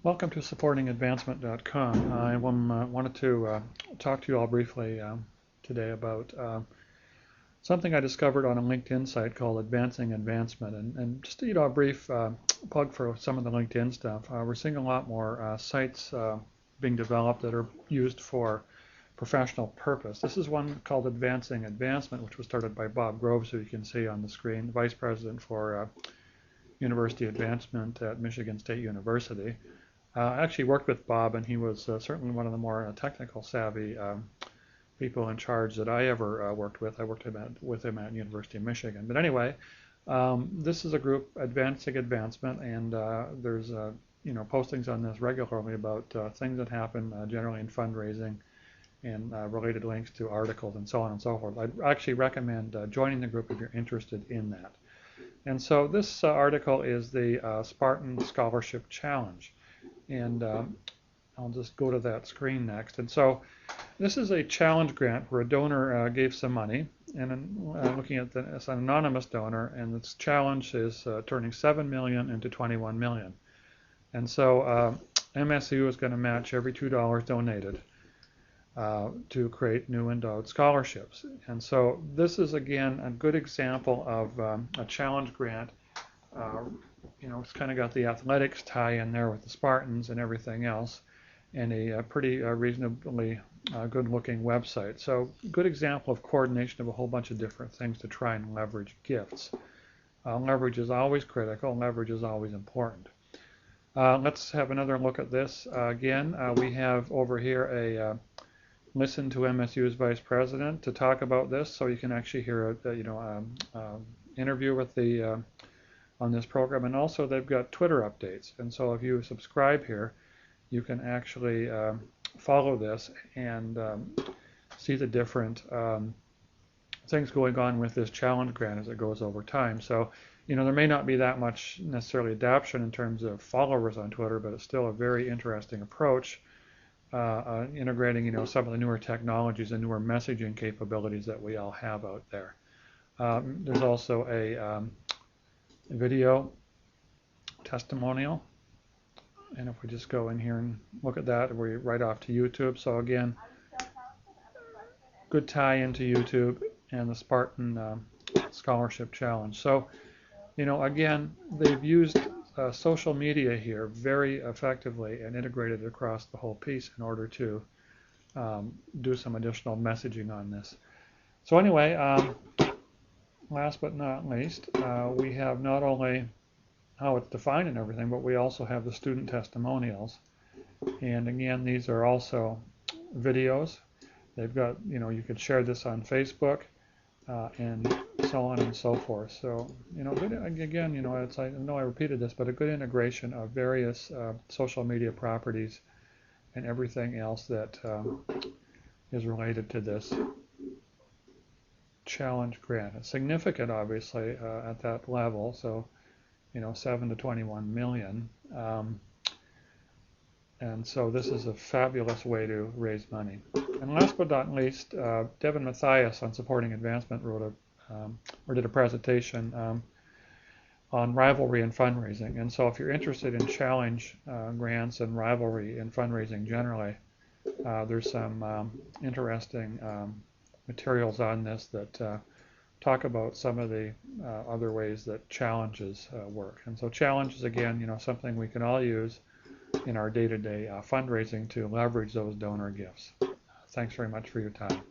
Welcome to supportingadvancement.com. I wanted to talk to you all briefly today about something I discovered on a LinkedIn site called Advancing Advancement. And just a brief plug for some of the LinkedIn stuff. We're seeing a lot more sites being developed that are used for professional purpose. This is one called Advancing Advancement, which was started by Bob Groves, who you can see on the screen, the Vice President for University Advancement at Michigan State University. I actually worked with Bob, and he was certainly one of the more technical savvy people in charge that I ever worked with. I worked with him at University of Michigan. But anyway, this is a group, Advancing Advancement, and there's postings on this regularly about things that happen generally in fundraising and related links to articles and so on and so forth. I'd actually recommend joining the group if you're interested in that. And so this article is the Spartan Scholarship Challenge. And I'll just go to that screen next. And so this is a challenge grant where a donor gave some money, and looking at it's an anonymous donor, and this challenge is turning 7 million into 21 million. And so MSU is going to match every $2 donated to create new endowed scholarships. And so this is again a good example of a challenge grant. It's kind of got the athletics tie in there with the Spartans and everything else, and a pretty reasonably good-looking website. So good example of coordination of a whole bunch of different things to try and leverage gifts. Leverage is always critical. Leverage is always important. Let's have another look at this. Again, we have over here a listen to MSU's Vice President to talk about this, so you can actually hear a interview with the on this program, and also they've got Twitter updates. And so if you subscribe here, you can actually follow this and see the different things going on with this challenge grant as it goes over time. So, there may not be that much necessarily adoption in terms of followers on Twitter, but it's still a very interesting approach, integrating, some of the newer technologies and newer messaging capabilities that we all have out there. There's also a video testimonial, and if we just go in here and look at that, we're right off to YouTube. So again, good tie into YouTube and the Spartan Scholarship Challenge. So again, they've used social media here very effectively and integrated it across the whole piece in order to do some additional messaging on this. So anyway, last but not least, we have not only how it's defined and everything, but we also have the student testimonials. And again, these are also videos. They've got, you could share this on Facebook and so on and so forth. So, good, again, it's, I know I repeated this, but a good integration of various social media properties and everything else that is related to this challenge grant. It's significant, obviously, at that level. So, 7 to 21 million. And so this is a fabulous way to raise money. And last but not least, Devin Mathias on Supporting Advancement did a presentation on rivalry and fundraising. And so if you're interested in challenge grants and rivalry and fundraising generally, there's some interesting materials on this that talk about some of the other ways that challenges work. And so challenges, again, something we can all use in our day-to-day fundraising to leverage those donor gifts. Thanks very much for your time.